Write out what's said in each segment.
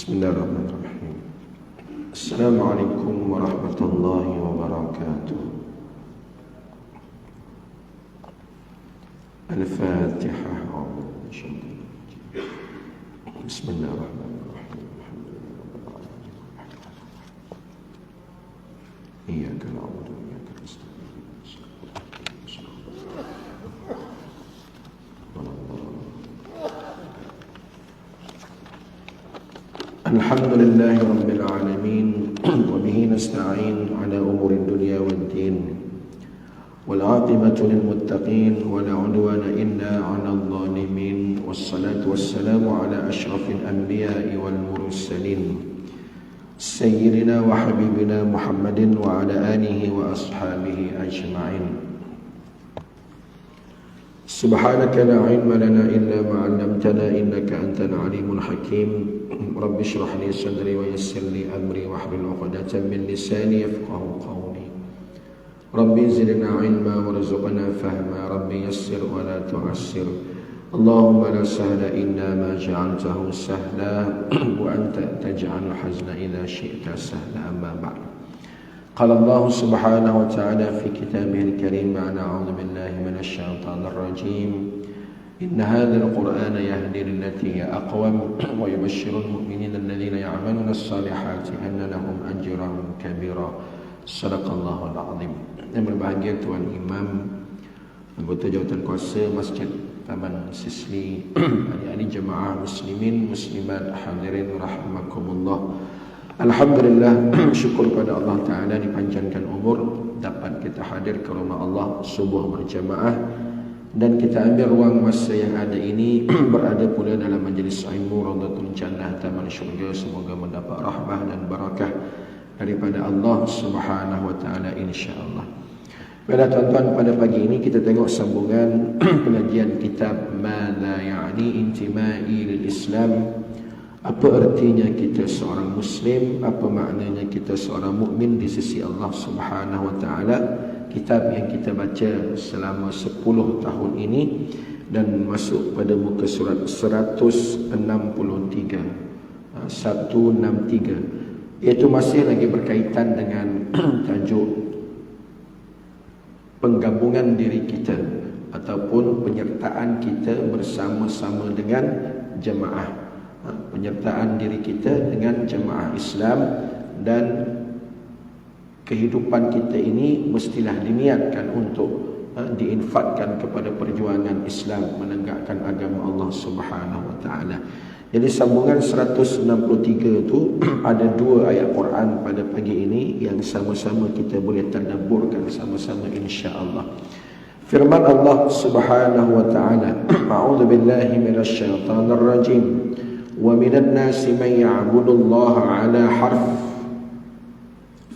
Bismillahirrahmanirrahim. Assalamualaikum warahmatullahi wabarakatuh. Al-Fatihah. Bismillahirrahmanirrahim. Iyyaka na'budu wa iyyaka nasta'in. Alhamdulillahi rabbil alamin wa bihi nasta'in ala umuri dunya waddin wal 'aqibatu lil muttaqin wa la 'udwana illa 'alal zalimin wassalatu wassalamu ala asyrafil anbiya'i wal mursalin sayyidina wa habibina Muhammadin wa ala alihi wa ashabihi ajma'in. Subhanaka la ilma lana illa ma 'allamtana innaka antal alimul hakim. Rabbi shrah li sadri wa yassir li amri wahlul 'uqdatam min lisani yafqahu qawli. Rabbi zidna ilma warzuqna fahma. Rabbi yassir wa la tu'assir. Allahumma la sahla illa ma ja'altahu sahla wa anta taj'alul hazna idza syi'ta sahla. Amma ba'd. Qala Allah subhanahu wa ta'ala fi kitabihil karim ba'da a'udzu billahi minasy syaithanir rajim. Inna hadzal qur'ana yahdi lillati hiya aqwam wa yubashshirul mu'minina alladhina ya'maluna as-salihati anna lahum ajran kabira. Shadaqallahul 'azim. Yang berbahagia Tuan Imam, anggota jawatan kuasa Masjid Taman Sisli, adik-adik jemaah muslimin muslimat hadirin rahimakumullah. Alhamdulillah, syukur pada Allah Ta'ala dipanjangkan umur dapat kita hadir ke rumah Allah subuh berjamaah, dan kita ambil ruang masa yang ada ini berada pula dalam majlis ilmu Raudhatul Jannah Taman Syurga. Semoga mendapat rahmah dan barakah daripada Allah Subhanahu wa Ta'ala insya-Allah. Pada tuan-tuan, pada pagi ini kita tengok sambungan pengajian kitab Madza Ya'ni Intimai lil Islam. Apa artinya kita seorang Muslim, apa maknanya kita seorang mukmin di sisi Allah Subhanahu wa Ta'ala. Kitab yang kita baca selama 10 tahun ini dan masuk pada muka surat 163, iaitu masih lagi berkaitan dengan tajuk penggabungan diri kita ataupun penyertaan kita bersama-sama dengan jemaah. Penyertaan diri kita dengan jemaah Islam, dan kehidupan kita ini mestilah diniatkan untuk diinfakkan kepada perjuangan Islam menegakkan agama Allah Subhanahu wa Ta'ala. Jadi sambungan 163 itu ada 2 ayat Quran pada pagi ini yang sama-sama kita boleh tadabburkan sama-sama insya-Allah. Firman Allah Subhanahu wa Ta'ala, A'udzu billahi minasy syaithanir rajim. وَمِنَ النَّاسِ مَنْ يَعْبُدُ اللَّهَ عَلَى حَرْفٍ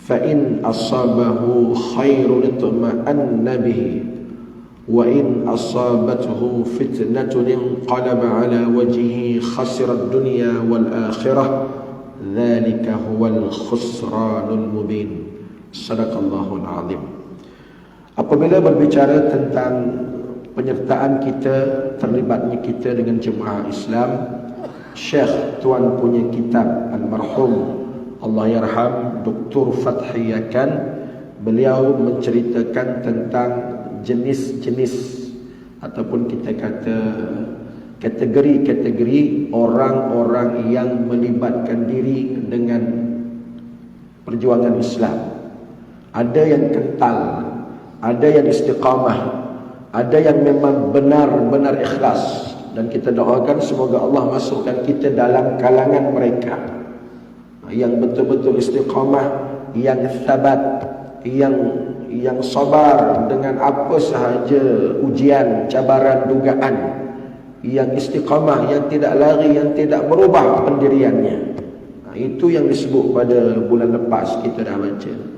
فَإِنْ أَصَابَهُ خَيْرٌ اطْمَأَنَّ بِهِ وَإِنْ أَصَابَتْهُ فِتْنَةٌ انقلب على وجهه خسر الدنيا والآخرة ذلك هو الخسران المبين. Sadaqallahul 'azim. Apabila berbicara tentang penyertaan kita, terlibatnya kita dengan jemaah Islam, Syekh tuan punya kitab almarhum Allah yarham Dr. Fathi Yakan, beliau menceritakan tentang jenis-jenis ataupun kita kata kategori-kategori orang-orang yang melibatkan diri dengan perjuangan Islam. Ada yang kental, ada yang istiqamah, ada yang memang benar-benar ikhlas. Dan kita doakan semoga Allah masukkan kita dalam kalangan mereka yang betul-betul istiqamah, yang sabat, yang sabar dengan apa sahaja ujian, cabaran, dugaan, yang istiqamah, yang tidak lari, yang tidak berubah pendiriannya. Itu yang disebut pada bulan lepas kita dah baca.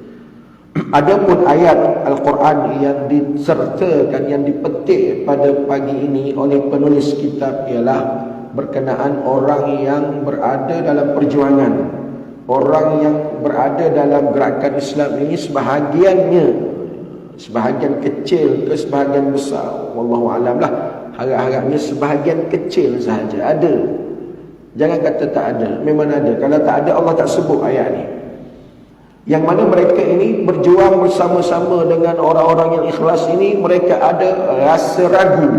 Adapun ayat Al-Quran yang disertakan, yang dipetik pada pagi ini oleh penulis kitab ialah berkenaan orang yang berada dalam perjuangan, orang yang berada dalam gerakan Islam ini. Sebahagian kecil ke sebahagian besar, wallahu alam lah, harap-harapnya sebahagian kecil sahaja ada Jangan kata tak ada, memang ada. Kalau tak ada, Allah tak sebut ayat ni. Yang mana mereka ini berjuang bersama-sama dengan orang-orang yang ikhlas ini, mereka ada rasa ragu,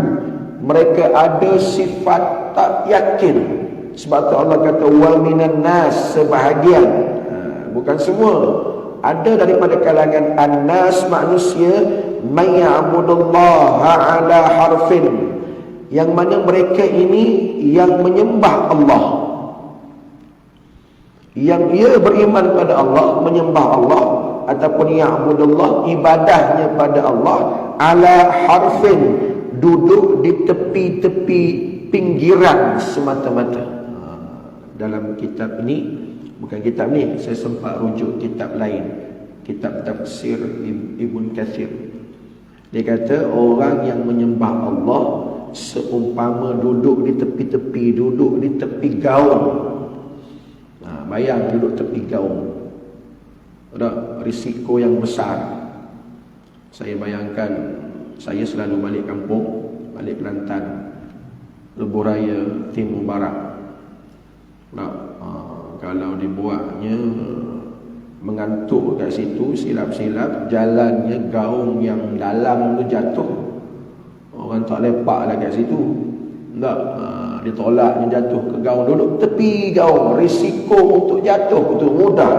mereka ada sifat tak yakin. Sebab tu Allah kata wa minan nas, sebahagian, bukan semua. Ada daripada kalangan an-nas, manusia, may ya'budullaha ala harfin, yang mana mereka ini yang menyembah Allah, yang ia beriman pada Allah, menyembah Allah, ataupun ya'budullah, ibadahnya pada Allah, ala harfin, duduk di tepi-tepi pinggiran semata-mata. Dalam kitab ini, bukan kitab ni, saya sempat rujuk kitab lain, kitab tafsir Ibn Kathir. Dia kata orang yang menyembah Allah seumpama duduk di tepi-tepi, duduk di tepi gaung. Bayang duduk tepi gaung, ada risiko yang besar. Saya bayangkan, saya selalu balik kampung, balik Kelantan, Lebuh Raya Timur Barat. Kalau dibuatnya mengantuk kat situ, silap-silap, jalannya gaung yang dalam tu jatuh, orang tak lepak lah kat situ. Tak, ditolaknya jatuh ke gaung, duduk tepi gaung, risiko untuk jatuh itu mudah.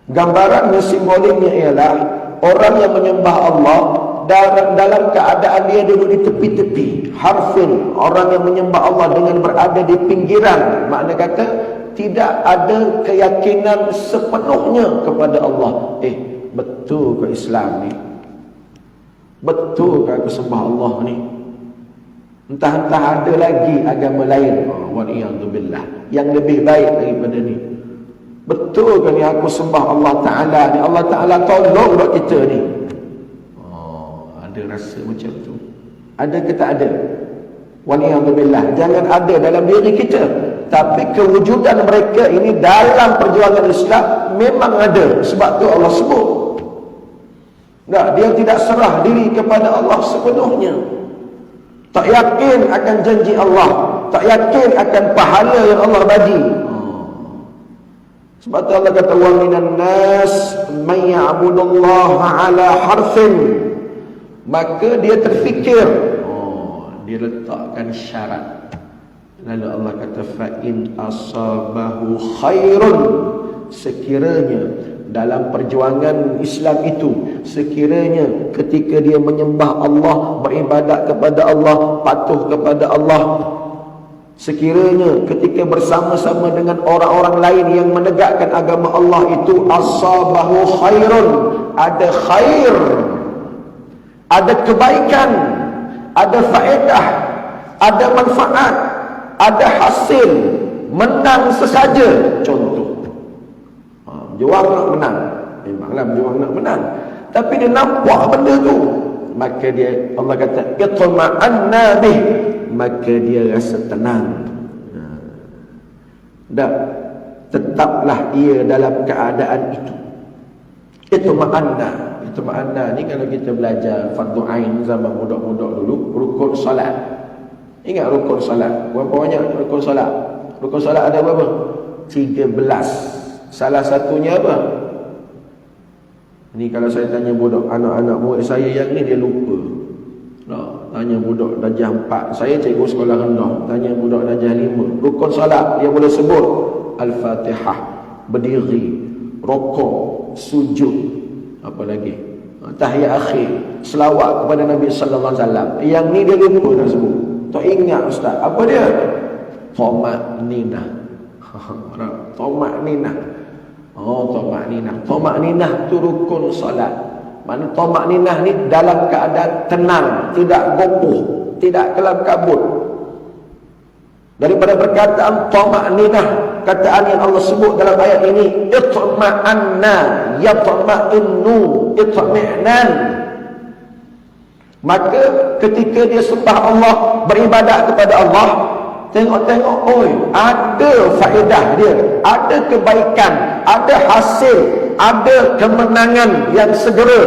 Gambarannya, simboliknya ialah orang yang menyembah Allah dalam keadaan dia duduk di tepi-tepi harfin. Orang yang menyembah Allah dengan berada di pinggiran, makna kata tidak ada keyakinan sepenuhnya kepada Allah. Betul ke Islam ni? Betul ke aku sembah Allah ni? Entah-entah ada lagi agama lain, waliyadzubillah, yang lebih baik daripada ni. Betul ke ni aku sembah Allah Ta'ala ni? Allah Ta'ala tolong buat kita ni. Ada rasa macam tu? Ada ke tak ada? Waliyadzubillah, jangan ada dalam diri kita, tapi kewujudan mereka ini dalam perjuangan Islam memang ada. Sebab tu Allah sebut, dia tidak serah diri kepada Allah sepenuhnya. Tak yakin akan janji Allah, tak yakin akan pahala yang Allah bagi. Sebab tu Allah kata wa minan nas may ya'budullaha ala harfin. Maka dia terfikir, dia letakkan syarat. Lalu Allah kata fa in asabahu khairun, sekiranya dalam perjuangan Islam itu, sekiranya ketika dia menyembah Allah, beribadat kepada Allah, patuh kepada Allah, sekiranya ketika bersama-sama dengan orang-orang lain yang menegakkan agama Allah itu, asabahu khairun, ada khair, ada kebaikan, ada faedah, ada manfaat, ada hasil, menang sesaja. Contoh, berjuang nak menang, memanglah berjuang nak menang, tapi dia nampak benda tu, maka dia, Allah kata itma'anna bih, maka dia rasa tenang. Tetaplah ia dalam keadaan itu. Itma'anna ni kalau kita belajar fardu ain zaman budak-budak dulu, rukun solat. Ingat rukun solat? Berapa banyak rukun solat? Rukun solat ada berapa? 13. Salah satunya apa? Ni kalau saya tanya budak, anak-anak murid saya yang ni dia lupa. Tanya budak darjah 4, saya cikgu sekolah rendah, tanya budak darjah 5, rukun solat dia boleh sebut Al-Fatihah, berdiri, rokok, sujud, apa lagi? Tahiyat akhir, selawat kepada Nabi sallallahu alaihi wasallam. Yang ni dia lupa dah sebut. Tak ingat ustaz. Apa dia? Tamak-ninah. Tamak-ninah. Tamak-ninah. Tamak-ninah tu rukun solat. Maknanya tamak-ninah ni dalam keadaan tenang, tidak gopoh, tidak kelam kabut. Daripada perkataan tamak-ninah, kataan yang Allah sebut dalam ayat ini, itma'anna, yatma'innu, itmi'nan. Maka ketika dia sembah Allah, beribadat kepada Allah, tengok-tengok, ada faedah dia, ada kebaikan, ada hasil, ada kemenangan yang segera.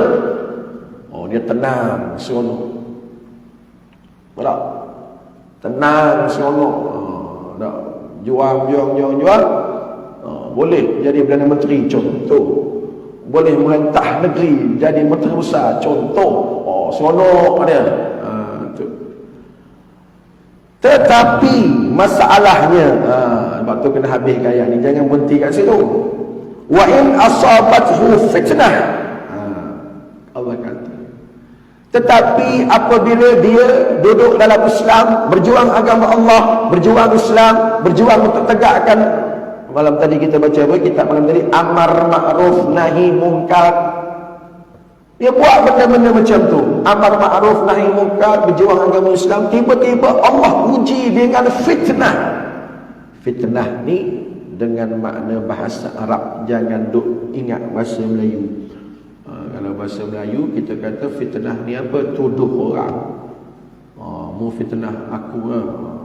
Dia tenang, seronok. Tenang, seronok. nak jual. Boleh jadi Perdana Menteri, contoh. Boleh merentah negeri, jadi Menteri Besar, contoh. Seronok dia. Tu. Tetapi masalahnya, sebab tu kena habiskan ayat ni, jangan berhenti kat situ. Wa in asabathu fitnah. Allah kata, tetapi apabila dia duduk dalam Islam, berjuang agama Allah, berjuang Islam, berjuang untuk tegakkan, malam tadi kita baca apa? Kitab malam tadi, amar ma'ruf nahi munkar. Dia buat benda-benda macam tu, amar ma'ruf nahi munkar, berjuang agama Islam. Tiba-tiba Allah uji dengan fitnah. Fitnah ni dengan makna bahasa Arab, jangan duk ingat bahasa Melayu. Kalau bahasa Melayu kita kata fitnah ni apa? Tuduh orang. Mu fitnah aku,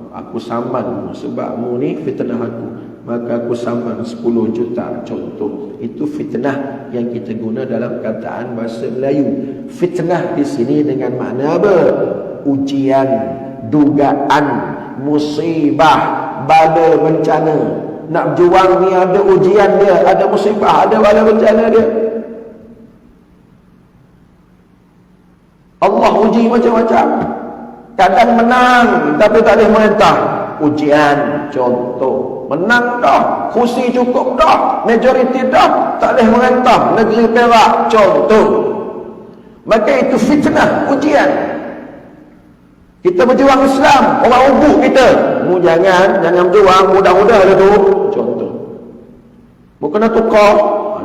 aku saman sebab mu ni fitnah aku, maka aku saman 10 juta, contoh. Itu fitnah yang kita guna dalam kataan bahasa Melayu. Fitnah di sini dengan makna apa? Ujian, dugaan, musibah, bala bencana. Nak berjuang ni ada ujian dia, ada musibah, ada bala bencana dia. Allah uji macam-macam. Kadang menang tapi tak boleh merintah. Ujian, contoh. Menang dah, kursi cukup dah, majoriti dah, tak boleh merintah negeri Perak, contoh. Maka itu fitnah, ujian. Kita berjuang Islam, orang ubuk kita. Mu jangan berjuang mudah-mudah lah tu, contoh. Bukan nak tukar.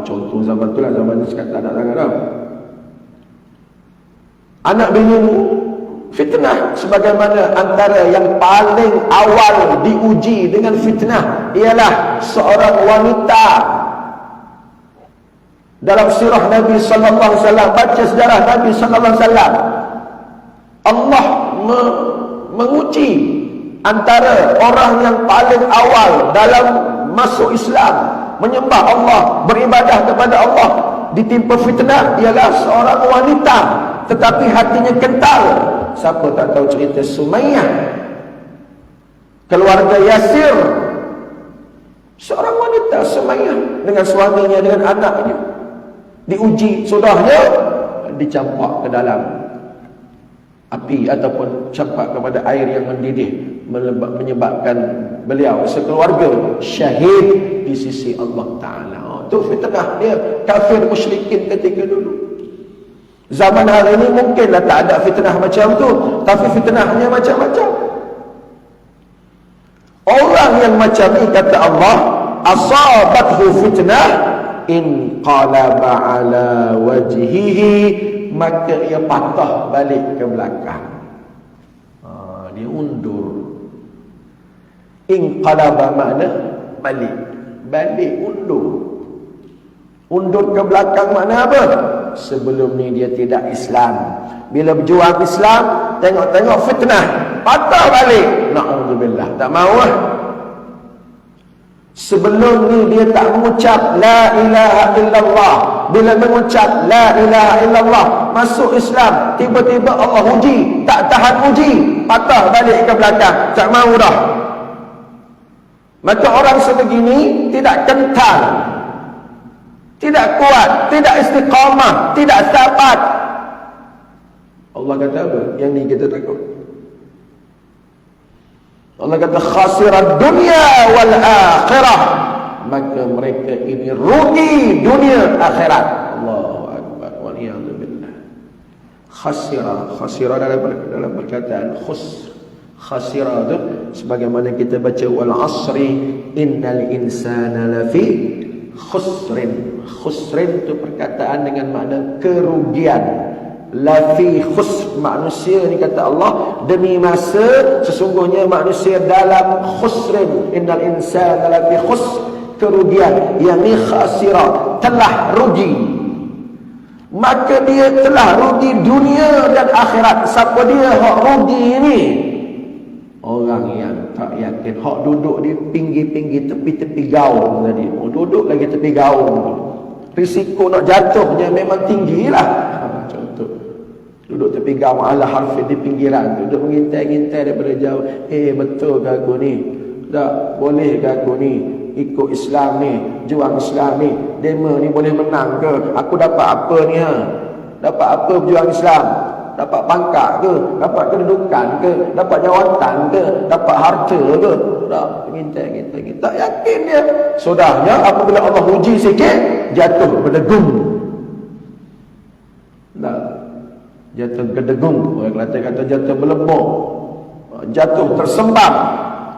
Contoh zaman tu lah, zaman ni sekarang tak nak sangat dah. Anak binimu fitnah, sebagaimana antara yang paling awal diuji dengan fitnah ialah seorang wanita. Dalam sirah Nabi sallallahu alaihi wasallam, baca sejarah Nabi sallallahu alaihi wasallam, Allah menguji antara orang yang paling awal dalam masuk Islam, menyembah Allah, beribadah kepada Allah, ditimpa fitnah, ialah seorang wanita tetapi hatinya kental. Siapa tak tahu cerita Sumayyah, keluarga Yasir? Seorang wanita Sumayyah dengan suaminya, dengan anaknya, diuji, sudahnya dicampak ke dalam api ataupun campak kepada air yang mendidih, menyebabkan beliau sekeluarga syahid di sisi Allah Ta'ala. Itu fitnah dia, kafir musyrikin ketika dulu. Zaman hari ini mungkinlah tak ada fitnah macam tu, tapi fitnahnya macam-macam. Orang yang macam ni, kata Allah, asabathu fitnah inqalaba ala wajhihi, maka ia patah balik ke belakang. Dia undur. Inqalaba makna balik, undur. Undur ke belakang makna apa? Sebelum ni dia tidak Islam. Bila berjuang Islam, tengok-tengok fitnah, patah balik. Na'udzubillah, tak mahu lah. Sebelum ni dia tak mengucap la ilaha illallah. Bila mengucap la ilaha illallah, masuk Islam, tiba-tiba Allah uji, tak tahan uji, patah balik ke belakang, tak mahu dah. Maka orang sebegini tidak kental, tidak kuat, tidak istiqamah, tidak sabat. Allah kata apa? Yang ni kita takut. Allah kata khasirat dunia wal akhirah, maka mereka ini rugi dunia akhirat. Allahu akbar, waliyadzubillah. Khasira dalam perkataan khusr. Khasira itu sebagaimana kita baca wal asri innal insana lafi khusrin. Khusrin itu perkataan dengan makna kerugian. Lafi khusr, manusia ni kata Allah, demi masa sesungguhnya manusia dalam khusrin. Innal insana lafi khusr, kerugian. Yang ni khasira, telah rugi. Maka dia telah rugi dunia dan akhirat. Siapa dia hak rugi ni? Orang yang tak yakin, hak duduk di pinggir-pinggir tepi-tepi gaung tadi. Duduk lagi tepi gaung, risiko nak jatuhnya memang tinggilah. Contoh, duduk tepi gaung ala harfi di pinggiran, duduk mengintai-ngintai daripada jauh. Betul ke aku ni? Tak boleh ke aku ni ikut Islam ni, juang Islam ni, demo ni boleh menang ke? Aku dapat apa ni ha? Dapat apa berjuang Islam? Dapat pangkat ke? Dapat kedudukan ke? Dapat jawatan ke? Dapat harta ke? Tak, kita tak yakin dia. Sudahnya apabila Allah uji sikit, jatuh berdegung. Tak, jatuh berdegung. Orang Kelantan kata jatuh berlembung, jatuh tersembam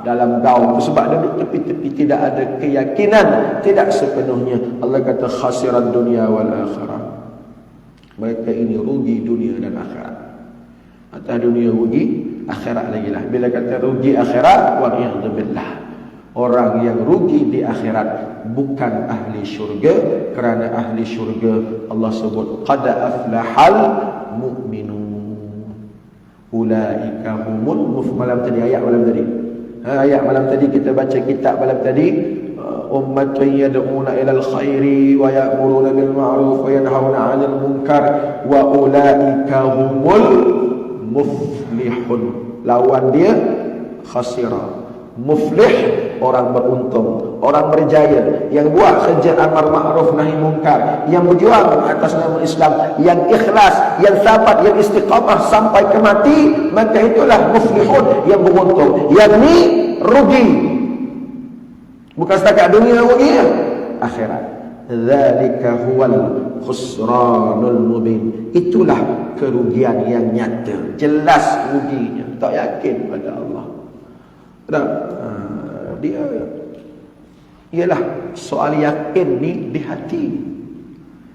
dalam gaung itu. Sebab duduk tepi-tepi tidak ada keyakinan, tidak sepenuhnya. Allah kata khasiran dunia wal akhirah. Mereka ini rugi dunia dan akhirat. Atas dunia rugi, akhirat lagi lah. Bila kata rugi akhirat, wa'iyadzubillah, orang yang rugi di akhirat bukan ahli syurga. Kerana ahli syurga Allah sebut qad aflahal mu'minun, ulaika humul malam tadi, ayat malam tadi. Ayat malam tadi kita baca kitab malam tadi, ummatun yad'una ilal khairi wa ya'muruna bil ma'ruf wa yanhauna 'anil munkar wa ulaika humul muflihun. Lawan dia khasira. Muflih, orang beruntung, orang berjaya, yang buat kerja amar ma'ruf nahi munkar, yang berjuang atas nama Islam, yang ikhlas, yang sabar, yang istiqamah sampai ke mati, maka itulah muflihun, yang beruntung. Yang ni rugi, bukan setakat dunia rugi, akhirat. Dzalika huwal khusranul mubin. Itulah kerugian yang nyata, jelas ruginya. Tak yakin pada Allah. Tak, dia ialah soal yakin ni di hati.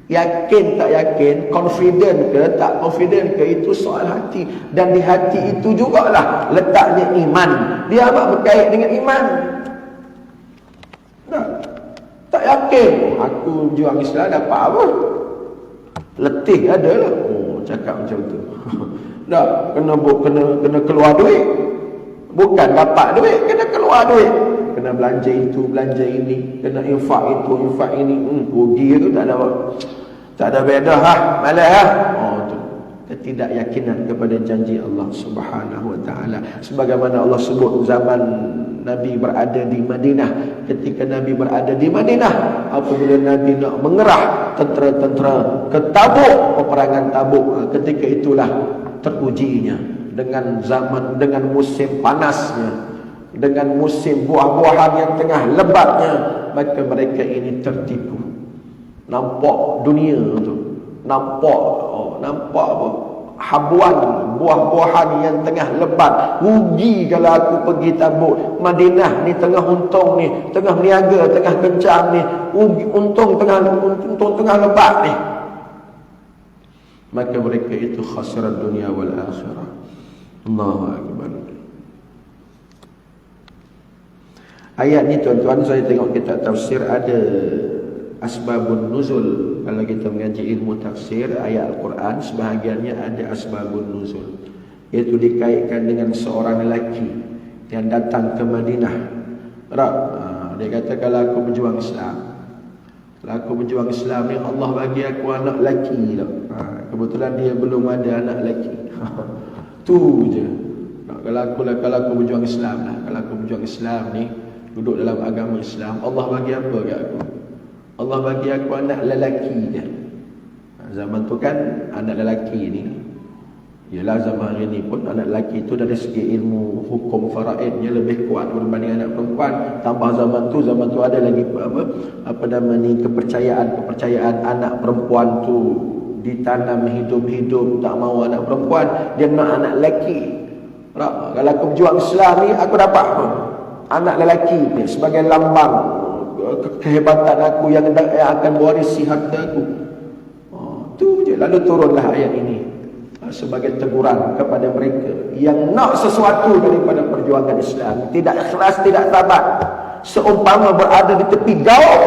Yakin tak yakin, confident ke tak confident ke, itu soal hati. Dan di hati itu jugalah letaknya iman. Dia amat berkait dengan iman. Tak yakin, aku juang Islam dapat apa? Letih adalah. Oh, cakap macam tu. Tak, kena keluar duit. Bukan dapat duit, kena keluar duit. Kena belanja itu, belanja ini, kena infak itu, infak ini. Rugi tu tak ada beda malah Oh tu, ketidakyakinan kepada janji Allah Subhanahu wa taala. Sebagaimana Allah sebut zaman Nabi berada di Madinah. Ketika Nabi berada di Madinah, apabila Nabi nak mengerah tentera-tentera ke Tabuk, peperangan Tabuk, ketika itulah terujinya dengan zaman, dengan musim panasnya, dengan musim buah-buahan yang tengah lebatnya, maka mereka ini tertipu. Nampak dunia tu, nampak apa? Habuan buah-buahan yang tengah lebat. Rugi kalau aku pergi Tabuk. Madinah ni tengah untung ni, tengah niaga, tengah kencang ni, untung tengah lebat ni. Maka mereka itu khasiran dunia wal akhirah. Allahu akbar. Ayat ni tuan-tuan, saya tengok kitab tafsir ada asbabun nuzul. Kalau kita mengaji ilmu tafsir ayat Al-Quran, sebahagiannya ada asbabun nuzul, iaitu dikaitkan dengan seorang lelaki yang datang ke Madinah. Dia kata, kalau aku berjuang Islam, kalau aku berjuang Islam ni, Allah bagi aku anak lelaki tak? Kebetulan dia belum ada anak lelaki. Tu je. Kalau aku berjuang Islam lah, kalau aku berjuang Islam ni, duduk dalam agama Islam, Allah bagi apa kat aku? Allah bagi aku anak lelaki je. Zaman tu kan anak lelaki ni, yalah zaman hari ni pun anak lelaki tu dari segi ilmu hukum faraidnya lebih kuat berbanding anak perempuan. Tambah zaman tu ada lagi apa nama ni, kepercayaan anak perempuan tu ditanam hidup-hidup, tak mau anak perempuan, dia nak anak lelaki. Kalau aku berjuang Islam ni, aku dapat apa? Anak lelaki ni sebagai lambang kehebatan aku yang akan mewarisi harta aku. Tu je. Lalu turunlah ayat ini sebagai teguran kepada mereka yang nak sesuatu daripada perjuangan Islam, tidak ikhlas, tidak sabar, seumpama berada di tepi gaung,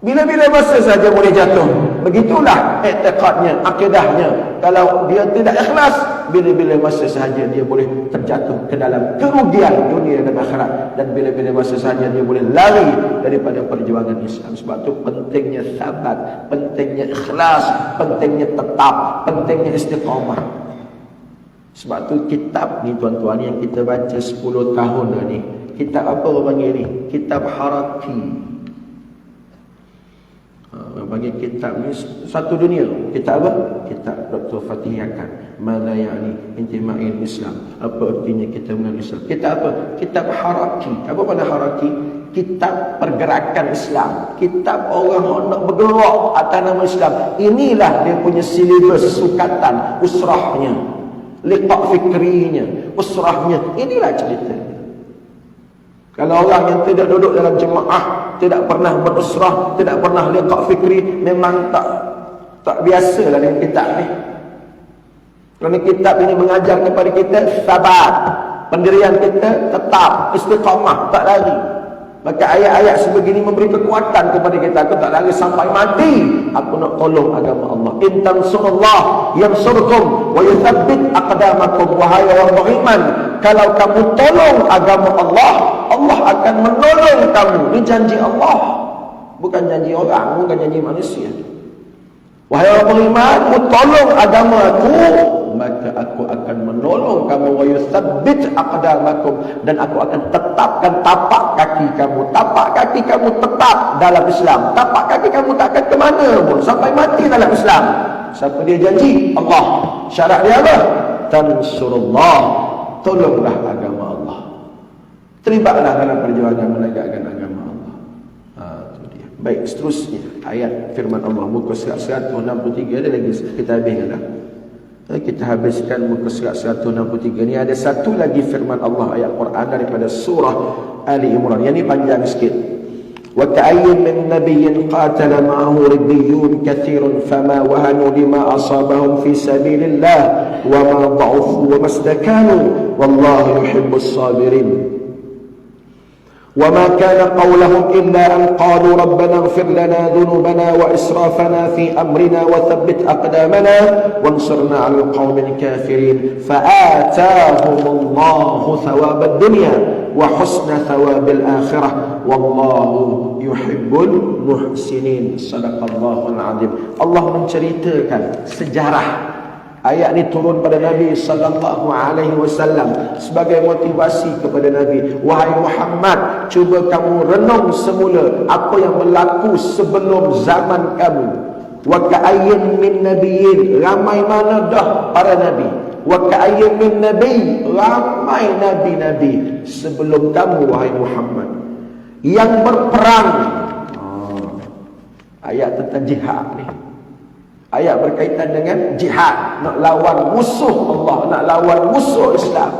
bila-bila masa saja boleh jatuh. Begitulah i'tiqadnya, akidahnya. Kalau dia tidak ikhlas, bila-bila masa saja dia boleh terjatuh ke dalam kerugian dunia dan akhirat, dan bila-bila masa saja dia boleh lari daripada perjuangan Islam. Sebab itu pentingnya sabar, pentingnya ikhlas, pentingnya tetap, pentingnya istiqamah. Sebab itu kitab ni tuan-tuan yang kita baca 10 tahun dah ni, Kitab apa orang panggil ni? Kitab Haraki. Orang panggil kitab ni satu dunia. Kitab apa? Kitab Dr. Fatih Yakan. Mada ya'ni intima'il Islam. Apa artinya kita mengenal Islam? Kitab apa? Kitab Haraki. Apa makna Haraki? Kitab pergerakan Islam. Kitab orang nak bergerak atas nama Islam. Inilah dia punya silibus sukatan, usrahnya, liqa' fikrinya, usrahnya. Inilah cerita. Kalau orang yang tidak duduk dalam jemaah, tidak pernah berusrah, tidak pernah liqa' fikri, memang tak biasalah dengan kitab ni. Kerana kitab ini mengajar kepada kita sabat, pendirian kita tetap, istiqamah, tak lari. Maka ayat-ayat sebegini memberi kekuatan kepada kita. Aku tak lari sampai mati, aku nak tolong agama Allah. In tansurullah yansurkum wa yuthabbit aqdamakum. Wahai orang beriman, kalau kamu tolong agama Allah, Allah akan menolong kamu. Ini janji Allah, bukan janji orang, bukan janji manusia. Wahai orang beriman, kamu tolong agama aku, maka aku akan menolong kamu. Wa yuthabbit aqdamakum, dan aku akan tetapkan tapak kaki kamu. Tapak kaki kamu tetap dalam Islam. Tapak kaki kamu tak akan ke mana pun sampai mati dalam Islam. Siapa dia janji? Allah. Syarat dia apa? Tansurullah, tolonglah agama Allah. Terlibatlah dalam perjuangan menegakkan agama Allah. Itu dia. Baik, seterusnya ayat firman Allah muka surat 163. Ada lagi kita habiskan dah. Kita habiskan muka surat 163 ni. Ada satu lagi firman Allah ayat Quran daripada surah Ali Imran. Yang ni panjang sikit. Wa ka'ayyin min nabiyyin qatala ma'ahu ribbiyun katsirun fama wahanu lima asabahum fi sabilillah wa ma dha'ufu wa mastakanu wallahu yuhibbus sabirin. وما كان قولهم إلا أن قالوا ربنا اغفر لنا ذنوبنا وإسرافنا في أمرنا وثبت أقدامنا وانصرنا على القوم الكافرين فآتاهم الله ثواب الدنيا وحسن ثواب الآخرة والله يحب المحسنين. صدق الله العظيم. Allah menceritakan sejarah. Ayat ni turun pada Nabi sallallahu alaihi wasallam sebagai motivasi kepada Nabi. Wahai Muhammad, cuba kamu renung semula apa yang berlaku sebelum zaman kamu. Wa ka'ayyin min nabiyyin, ramai mana dah para nabi. Wa ka'ayyin min nabi, ramai nabi-nabi sebelum kamu wahai Muhammad yang berperang. Ayat tentang jihad ni. Ayat berkaitan dengan jihad, nak lawan musuh Allah, nak lawan musuh Islam.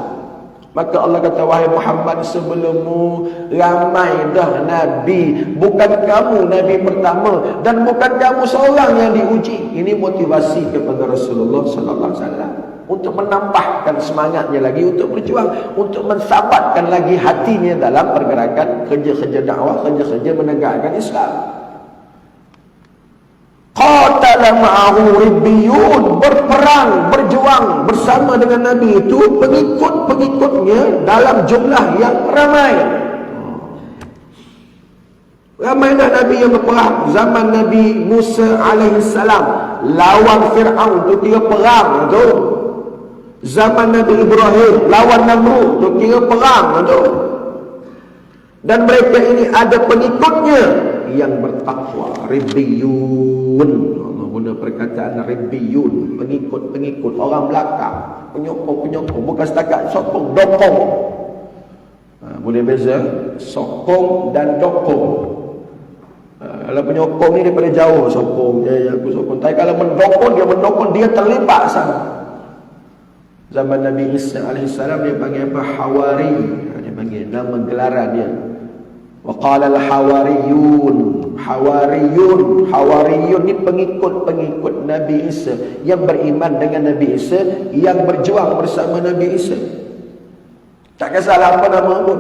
Maka Allah kata, wahai Muhammad, sebelummu ramai dah Nabi. Bukan kamu Nabi pertama, dan bukan kamu seorang yang diuji. Ini motivasi kepada Rasulullah sallallahu alaihi wasallam untuk menambahkan semangatnya lagi untuk berjuang, untuk mensabatkan lagi hatinya dalam pergerakan kerja-kerja dakwah, kerja-kerja menegakkan Islam. Qatala ma'ahu ribbiyun, berperang, berjuang bersama dengan Nabi itu pengikut-pengikutnya dalam jumlah yang ramai. Ramai dah Nabi yang berperang. Zaman Nabi Musa alaihissalam lawan Fir'aun tu kira perang tu. Zaman Nabi Ibrahim lawan Namrud tu kira perang tu. Dan mereka ini ada pengikutnya yang bertakwa. Ribbiyun, Allah guna perkataan ribbiyun, pengikut-pengikut, orang belakang, penyokong-penyokong, bukan setakat sokong, dokong. Boleh beza sokong dan dokong. Kalau penyokong ni daripada jauh sokong, aku sokong. Tapi kalau mendokong, dia terlibat sana. Zaman Nabi Isa alaihissalam dia panggil apa? Hawari. Dia panggil nama gelaran dia. Wa qala al-hawariyun. Hawariyun ni pengikut-pengikut Nabi Isa yang beriman dengan Nabi Isa, yang berjuang bersama Nabi Isa. Tak kisahlah apa nama pun.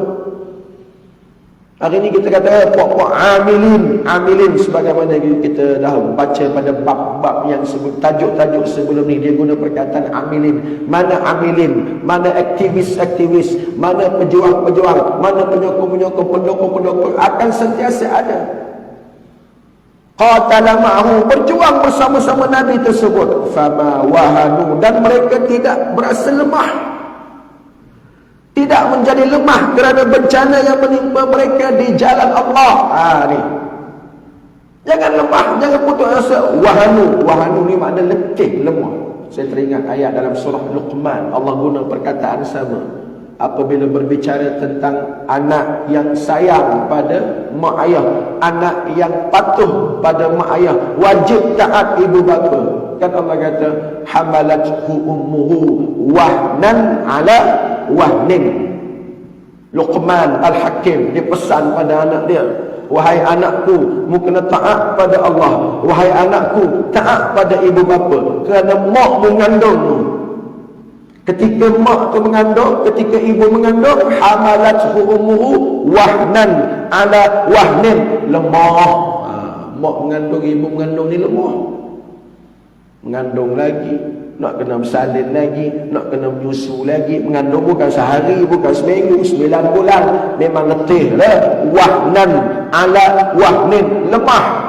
Hari ni kita kata puak-puak amilin sebagaimana kita dah baca pada bab-bab yang sebut tajuk-tajuk sebelum ni. Dia guna perkataan amilin. Mana amilin, mana aktivis-aktivis, mana pejuang-pejuang, mana penyokong-penyokong, pendukung-pendukung akan sentiasa ada. Qatala ma'ahu, berjuang bersama-sama Nabi tersebut. Fama wahanu, dan mereka tidak berasa lemah, Tidak menjadi lemah kerana bencana yang menimpa mereka di jalan Allah. Ni. Jangan lemah, jangan putus asa. Wahanu ni makna letih, lemah. Saya teringat ayat dalam surah Luqman. Allah guna perkataan sama apabila berbicara tentang anak yang sayang pada mak ayah, anak yang patuh pada mak ayah, wajib taat ibu bapa. Kan Allah kata hamalathu ummuhu wahnan ala wahnin. Luqman Al-Hakim dia pesan pada anak dia, wahai anakku, mu kena taat pada Allah. Wahai anakku, taat pada ibu bapa, kerana mak mengandungmu. Ketika mak tu mengandung, ketika ibu mengandung, hamalathu ummuhu wahnan ala wahnin, lemah. Mak mengandung, ibu mengandung ni lemah. Mengandung lagi, nak kena bersalin lagi, nak kena menyusu lagi. Mengandung bukan sehari, bukan seminggu, 9 bulan. Memang letih lah. Wahnan ala wahnin, lemah.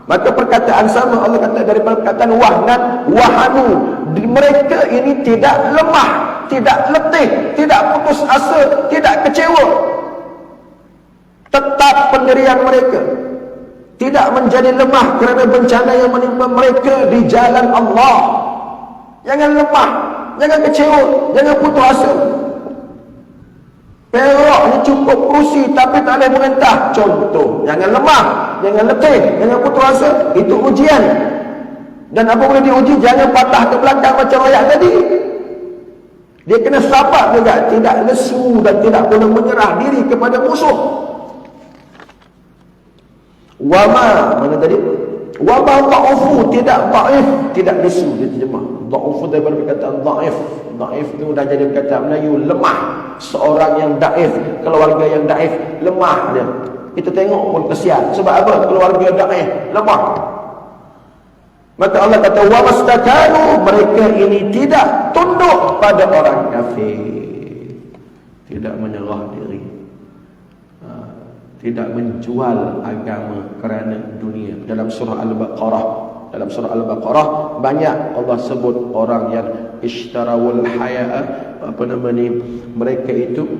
Maka perkataan sama Allah kata daripada perkataan wahnan, wahanu. Mereka ini tidak lemah, tidak letih, tidak putus asa, tidak kecewa. Tetap pendirian mereka. Tidak menjadi lemah kerana bencana yang menimpa mereka di jalan Allah. Jangan lemah, jangan kecewa, jangan putus asa. Perak ni cukup kerusi tapi tak boleh merintah. Contoh, jangan lemah, jangan letih, jangan putus asa. Itu ujian. Dan apabila diuji, jangan patah ke belakang macam ayat tadi. Dia kena sabar juga, tidak lesu dan tidak boleh menyerah diri kepada musuh. Wama, mana tadi? Wama ta'ufu, tidak ta'if, tidak lesu. Dia terjemah ta'ufu daripada perkataan ta'if. Ta'if itu dah jadi perkataan Melayu, lemah. Seorang yang da'if, keluarga yang da'if, lemah dia. Kita tengok pun kesian. Sebab apa? Keluarga da'if, lemah. Maka Allah kata wamastakanu, mereka ini tidak tunduk pada orang kafir, tidak menyerah diri, tidak menjual agama kerana dunia. Dalam surah Al-Baqarah banyak Allah sebut orang yang ishtarawul haya'a, mereka itu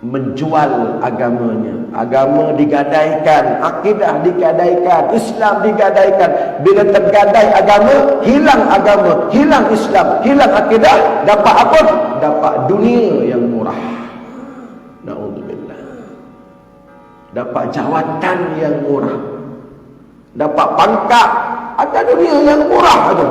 menjual agamanya. Agama digadaikan, akidah digadaikan, Islam digadaikan. Bila tergadai agama, hilang Islam, hilang akidah, dapat apa? Dapat dunia yang murah. Na'udzubillah. Dapat jawatan yang murah, dapat pangkat, ada dunia yang murah ada.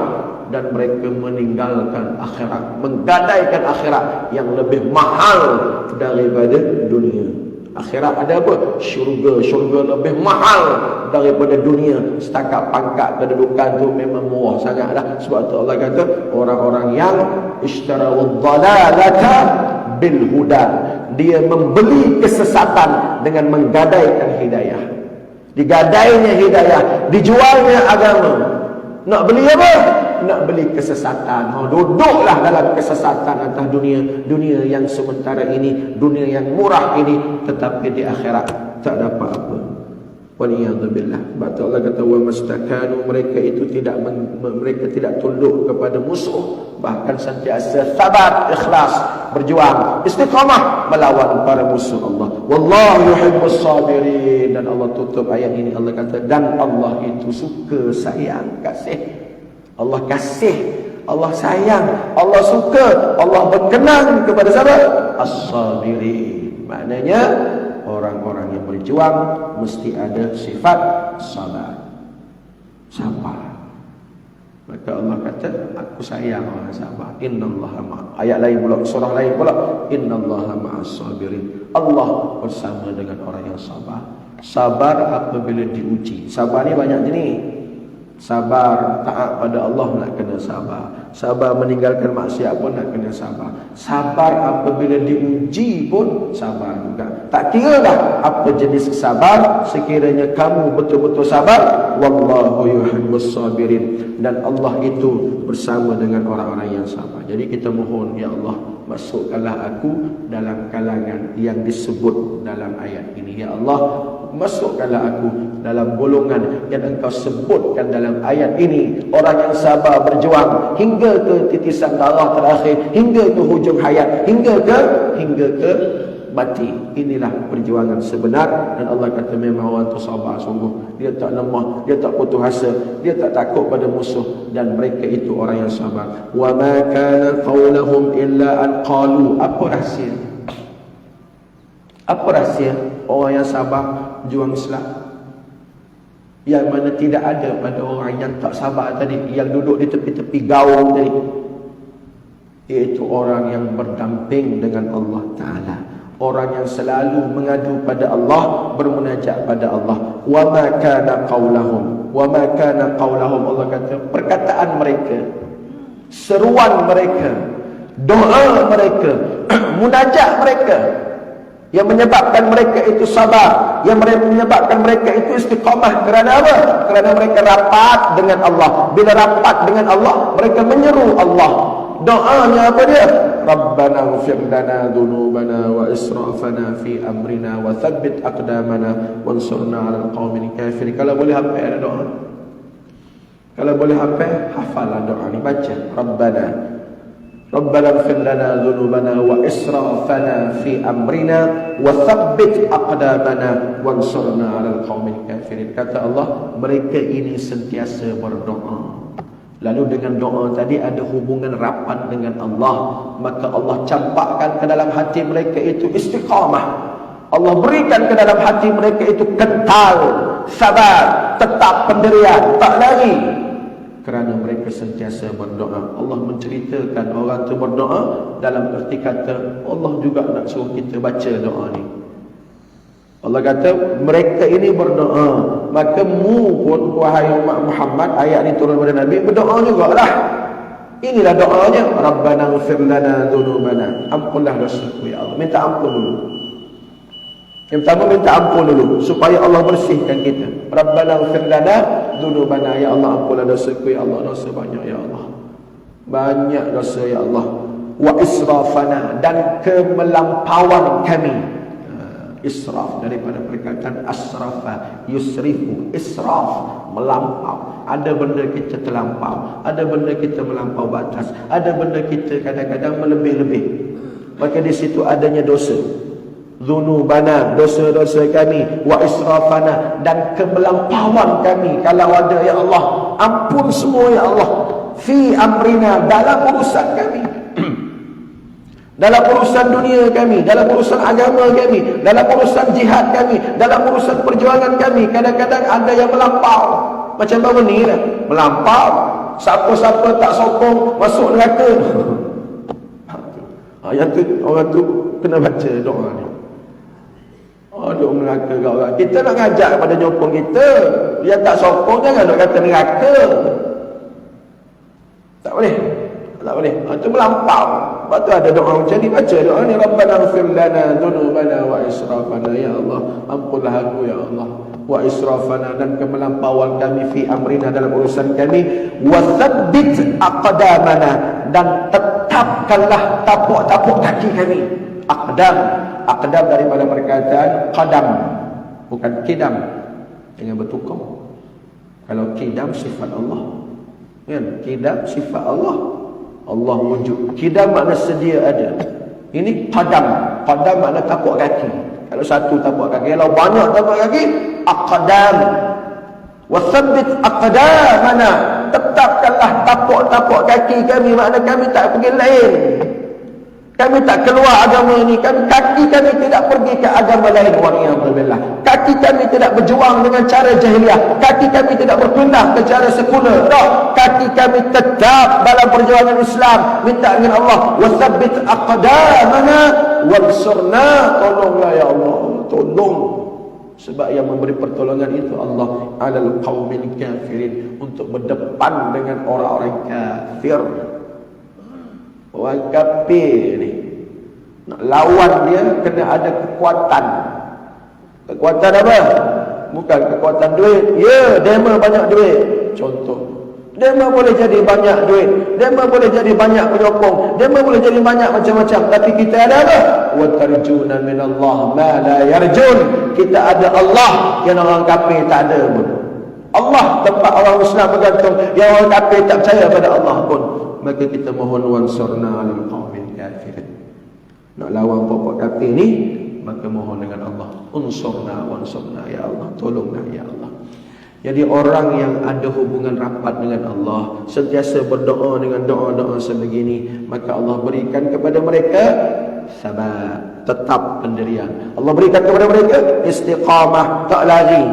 Dan mereka meninggalkan akhirat, menggadaikan akhirat yang lebih mahal daripada dunia. Akhirat ada apa? Syurga lebih mahal daripada dunia. Setakat pangkat kedudukan tu memang murah sangat dah. Sebab tu Allah kata orang-orang yang ishtarawud dhalalata bil huda, dia membeli kesesatan dengan menggadaikan hidayah. Digadainya hidayah, dijualnya agama. Nak beli apa? Nak beli kesesatan. Duduklah dalam kesesatan atas dunia yang sementara ini, dunia yang murah ini, tetapi di akhirat tak dapat apa. Waliyadzubillah. Sebab Allah kata wa mastakanu, mereka itu mereka tidak tunduk kepada musuh, bahkan sentiasa sabar, ikhlas, berjuang, istiqamah melawan para musuh Allah. Wallahu yuhibbus sabirin. Dan Allah tutup ayat ini, Allah kata dan Allah itu suka, sayang, kasih. Allah kasih, Allah sayang, Allah suka, Allah berkenan kepada siapa? As-sabirin. Maknanya orang-orang yang berjuang mesti ada sifat sabar. Maka Allah kata, aku sayang orang sabar. Innallaha ma'a. Ayat lain pula, surah lain pula, innallaha ma'as sabirin. Allah bersama dengan orang yang sabar. Sabar apabila diuji. Sabar ni banyak jenis. Sabar taat pada Allah nak kena sabar. Sabar meninggalkan maksiat pun nak kena sabar. Sabar apabila diuji pun sabar juga. Tak kira dah apa jenis sabar, sekiranya kamu betul-betul sabar, wallahu yuhibbus sabirin. Dan Allah itu bersama dengan orang-orang yang sabar. Jadi kita mohon, ya Allah, masukkanlah aku dalam kalangan yang disebut dalam ayat ini. Ya Allah, masukkanlah aku dalam golongan yang engkau sebutkan dalam ayat ini, orang yang sabar berjuang hingga ke titisan darah terakhir, hingga ke hujung hayat, hingga ke mati. Inilah perjuangan sebenar. Dan Allah kata memang orang tu sabar sungguh, dia tak lemah, dia tak putus asa, dia tak takut pada musuh, dan mereka itu orang yang sabar. Wa ma kana qaulahum illa an qalu. Apa rahsia? Apa rahsia orang yang sabar juang Islam? Yang mana tidak ada pada orang yang tak sabar tadi, yang duduk di tepi-tepi gaung tadi, iaitu orang yang berdamping dengan Allah Ta'ala, orang yang selalu mengadu pada Allah, bermunajat pada Allah. Wa ma kana qaulahum, wa ma kana qaulahum, Allah kata perkataan mereka, seruan mereka, doa mereka, munajat mereka, yang menyebabkan mereka itu sabar, yang menyebabkan mereka itu istiqamah. Kerana apa? Kerana mereka rapat dengan Allah. Bila rapat dengan Allah, mereka menyeru Allah. Doanya apa dia? Rabbana ighfir lana dhunubana wa israfana fi amrina wa thabbit aqdamana wansurna 'alal qaumil kafirin. Kalau boleh hafal ada doa. Kalau boleh hafallah doa ni, baca Rabbana ighfir lana dhunubana wa israfana fi amrina wa thabbit aqdamana wansurna 'alal qaumil kafirin. Kata Allah, mereka ini sentiasa berdoa. Lalu dengan doa tadi ada hubungan rapat dengan Allah, maka Allah campakkan ke dalam hati mereka itu istiqamah. Allah berikan ke dalam hati mereka itu kental, sabar, tetap pendirian, tak lari. Kerana mereka sentiasa berdoa. Allah menceritakan orang itu berdoa dalam erti kata Allah juga nak suruh kita baca doa ni. Allah kata mereka ini berdoa, maka mu pun wahai umat Muhammad, ayat ini turun pada Nabi, berdoa jugalah. Inilah doanya, Rabbana ighfir lana dhunubana, ampunlah dosaku ya Allah. Minta ampun dulu. Yang pertama minta ampun dulu supaya Allah bersihkan kita. Rabbana ighfir lana dhunubana, ya Allah ampunlah dosaku ya Allah, dosa banyak ya Allah, banyak dosa ya Allah. Wa israfana, dan kemelampauan kami. Israf daripada perkataan asrafa, yusrifu, israf, melampau. Ada benda kita terlampau, ada benda kita melampau batas, ada benda kita kadang-kadang melebih-lebih. Maka di situ adanya dosa. Dzunubana, dosa-dosa kami, wa israfana, dan kemelampauan kami. Kalau ada ya Allah, ampun semua ya Allah. Fi amrina, dalam urusan kami. Dalam urusan dunia kami, dalam urusan agama kami, dalam urusan jihad kami, dalam urusan perjuangan kami, kadang-kadang ada yang melampau. Macam apa ni lah? Melampau. Siapa-siapa tak sokong masuk neraka. Yang tu, orang tu kena baca doa ni. Duk neraka kat orang. Kita nak ngajak kepada nyokong kita, dia tak sokong, jangan nak kata neraka. Tak boleh. Tak boleh. Itu melampau. Lepas tu ada doa macam ni, baca doa ni, Rabbana ighfir lana dhunubana wa israfana, ya Allah ampunlah aku ya Allah, wa israfana, dan kemelampauan kami, fi amrina, dalam urusan kami, wa thabbit aqdamana, dan tetapkanlah tapak-tapak kaki kami. Aqdam daripada perkataan qadam, bukan kidam. Jangan bertukar. Kalau kidam sifat Allah, kan? Kidam sifat Allah, Allah wujud. Kidam makna sedia ada. Ini qadam. Qadam makna tapak kaki. Kalau satu tapak kaki, kalau banyak tapak kaki, aqdam. Wa thabbit aqdamana, tetapkanlah tapak-tapak kaki kami, makna kami tak pergi lain. Kami tak keluar agama ini. Kaki kami tidak pergi ke agama lain. Waliyahzubillah. Kaki kami tidak berjuang dengan cara jahiliah. Kaki kami tidak berpindah ke cara sekuler. No. Kaki kami tetap dalam perjuangan Islam. Minta dengan Allah. Wathabbit aqdamana wansurna. Tolonglah ya Allah. Tolong. Sebab yang memberi pertolongan itu Allah. Alal qaumil kafirin. Untuk berdepan dengan orang-orang kafir. Orang kafir ni nak lawan dia kena ada kekuatan. Kekuatan apa? Bukan kekuatan duit. Ya, demo banyak duit. Contoh, Derma boleh jadi banyak duit, derma boleh jadi banyak penyokong, derma boleh jadi banyak macam-macam, tapi kita ada apa? Wa tarjuna minallah ma la yarjun. Kita ada Allah yang orang kafir tak ada pun. Allah tempat orang Islam bergantung, yang orang kafir tak percaya pada Allah pun. Maka kita mohon wansurna 'alal qaumil kafirin. Nak lawan pokok kafir ni, maka mohon dengan Allah, unsurna wansurna, ya Allah, tolonglah ya Allah. Jadi orang yang ada hubungan rapat dengan Allah, sentiasa berdoa dengan doa-doa sebegini, maka Allah berikan kepada mereka sabar, tetap pendirian. Allah berikan kepada mereka istiqamah, tak lari.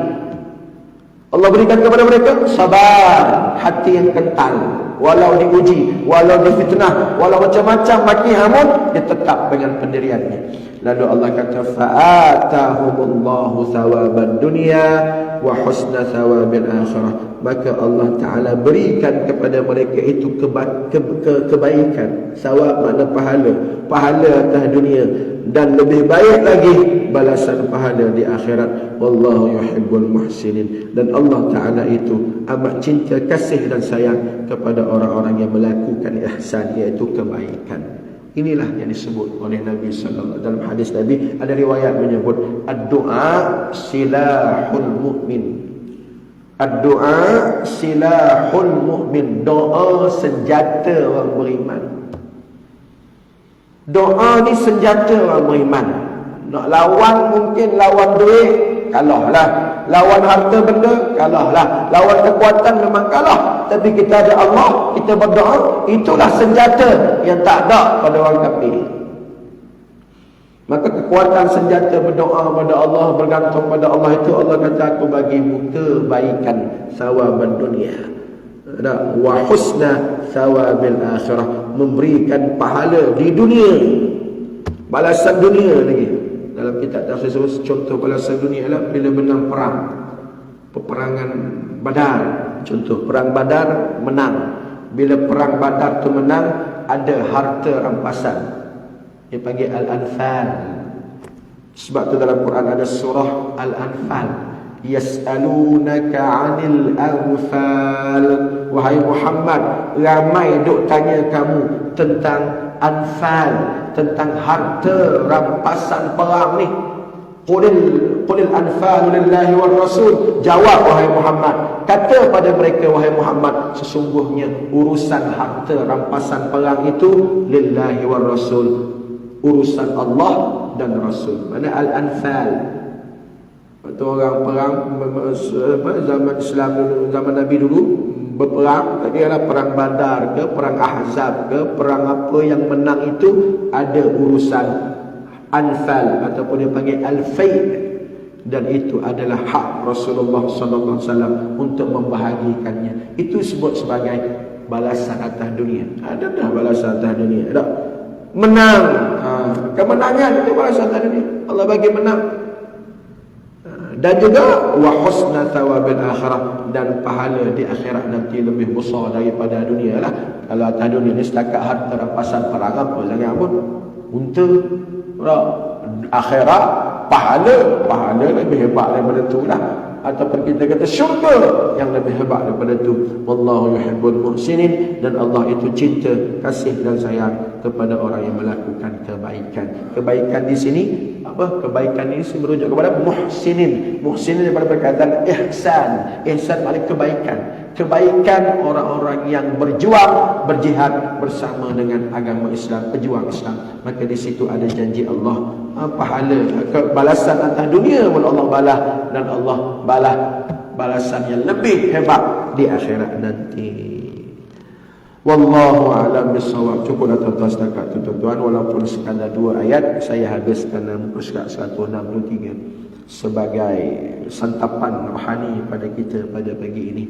Allah berikan kepada mereka sabar, hati yang kental. Walau diuji, walau difitnah, walau macam-macam maki hamun, dia tetap dengan pendiriannya. Lalu Allah kata fa'atahumullahu thawabad dunya wa husna thawabil akhirah. Maka Allah Ta'ala berikan kepada mereka itu kebaikan. Thawab makna pahala, pahala atas dunia, dan lebih baik lagi balasan pahala di akhirat. Wallahu yuhibbul muhsinin. Dan Allah Ta'ala itu amat cinta, kasih dan sayang kepada orang-orang yang melakukan ihsan, iaitu kebaikan. Inilah yang disebut oleh Nabi sallallahu alaihi wasallam. Dalam hadis Nabi ada riwayat menyebut ad-du'a silahul mu'min. Ad-du'a silahul mu'min. Doa senjata orang beriman. Doa ni senjata orang beriman. Nak lawan mungkin lawan duit, kalahlah. Lawan harta benda, kalahlah. Lawan kekuatan memang kalah. Tapi kita ada Allah, kita berdoa, itulah senjata yang tak ada pada orang kafir. Maka kekuatan senjata berdoa pada Allah, bergantung pada Allah itu, Allah kata aku bagimu kebaikan sawaban dunia wa husna sawabil akhirah, memberikan pahala di dunia, balasan dunia lagi. Dalam kitab tafsir contoh balasan dunia adalah bila menang perang, peperangan Badar. Contoh perang Badar menang. Bila perang Badar tu menang, ada harta rampasan, dia panggil Al-Anfal. Sebab tu dalam Quran ada surah Al-Anfal, yas'alunaka 'anil anfal. Wahai Muhammad, ramai duk tanya kamu tentang anfal, tentang harta rampasan perang ni. Qulil anfalu lillahi war rasul. Jawab wahai Muhammad, kata pada mereka wahai Muhammad, sesungguhnya urusan harta rampasan perang itu lillahi war rasul, urusan Allah dan Rasul. Mana al-anfal? Waktu orang perang zaman Islam dulu, zaman Nabi dulu berperang, tadi adalah perang Badar ke, perang Ahzab ke, perang apa yang menang itu ada urusan anfal ataupun dia panggil al-fai', dan itu adalah hak Rasulullah sallallahu alaihi wasallam untuk membahagikannya. Itu sebut sebagai balasan atas dunia. Ada dah balasan atas dunia, tak? Menang, kemenangan itu balasan atas dunia. Allah bagi menang. Dan juga wa husna thawabil akhirah, dan pahala di akhirat nanti lebih besar daripada dunia lah. Kalau atas dunia ni setakat harta rampasan perang apa jangan pun unta. Akhirat pahala lebih hebat daripada tu lah. Ataupun kita kata syurga yang lebih hebat daripada tu. Wallahu yuhibbul muhsinin. Dan Allah itu cinta, kasih dan sayang kepada orang yang melakukan kebaikan. Kebaikan di sini apa? Kebaikan ini merujuk kepada muhsinin. Muhsinin daripada perkataan ihsan. Ihsan maknanya kebaikan. Kebaikan orang-orang yang berjuang, berjihad bersama dengan agama Islam, pejuang Islam. Maka di situ ada janji Allah, pahala, balasan atas dunia pun Allah balas, dan Allah balas balasan yang lebih hebat di akhirat nanti. Wallahu a'lam bissawab. Cukuplah tuan-tuan setakat tu tuan-tuan. Walaupun sekadar 2 ayat, saya habiskan muka surat 163 sebagai santapan rohani pada kita pada pagi ini,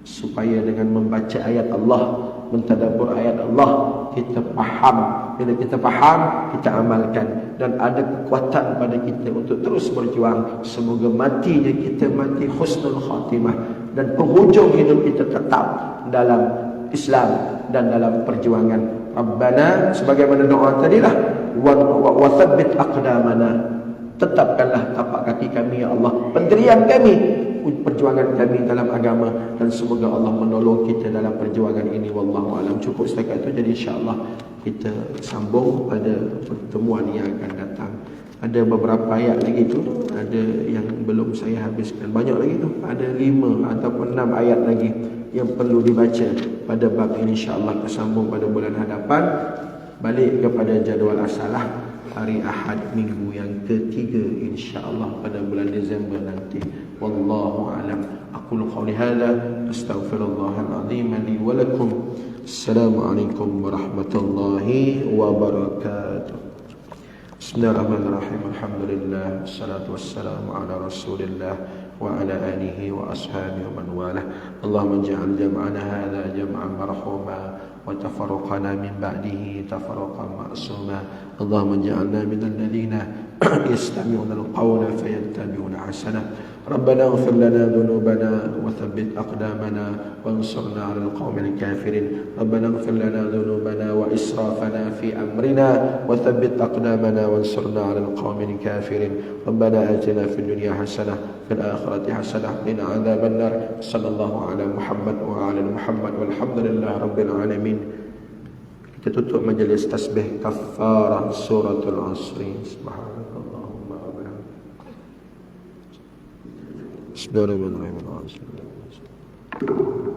supaya dengan membaca ayat Allah, mentadabbur ayat Allah, kita faham. Bila kita faham, kita amalkan, dan ada kekuatan pada kita untuk terus berjuang. Semoga matinya kita mati husnul khatimah, dan penghujung hidup kita tetap dalam Islam dan dalam perjuangan. Rabbana, sebagaimana doa tadilah, wa thabbit aqdamana, tetapkanlah tapak kaki kami ya Allah, pendirian kami, perjuangan kami dalam agama, dan semoga Allah menolong kita dalam perjuangan ini. Wallahu alam. Cukup setakat itu. Jadi insya-Allah kita sambung pada pertemuan yang akan datang. Ada beberapa ayat lagi tu, ada yang belum saya habiskan. Banyak lagi tu. Ada 5 ataupun 6 ayat lagi yang perlu dibaca pada bab ini. Insya-Allah tersambung pada bulan hadapan. Balik kepada jadual asalah hari Ahad minggu yang ketiga insya-Allah pada bulan Disember nanti. Wallahu alam. Aqulu qawli hadza astaghfirullahal azim li wa lakum. Assalamualaikum warahmatullahi wabarakatuh. Bismillahirrahmanirrahim. Alhamdulillah wassalatu wassalamu ala Rasulillah wa ala alihi wa ashabihi wa man walah. Allahumma ij'al jam'ana hadza jam'an marhuma وتفرقنا من بعده تفرقا معصوما. اللهم اجعلنا من الذين يستمعون القول فيتبعون حسنه. ربنا اغفر لنا ذنوبنا وثبت أقدامنا وانصرنا على القوم الكافرين. ربنا اغفر لنا ذنوبنا وإسرافنا في أمرنا وثبت أقدامنا وانصرنا على القوم الكافرين. ربنا آتنا في الدنيا حسنة في الآخرة حسنة وقنا عذاب النار. صلى الله على محمد وعلى محمد والحمد لله رب العالمين. Kita tutup majlis tasbih kafarah suratul Asri. Subhanallahumma wa bihamdihi. Bismillahirrahmanirrahim.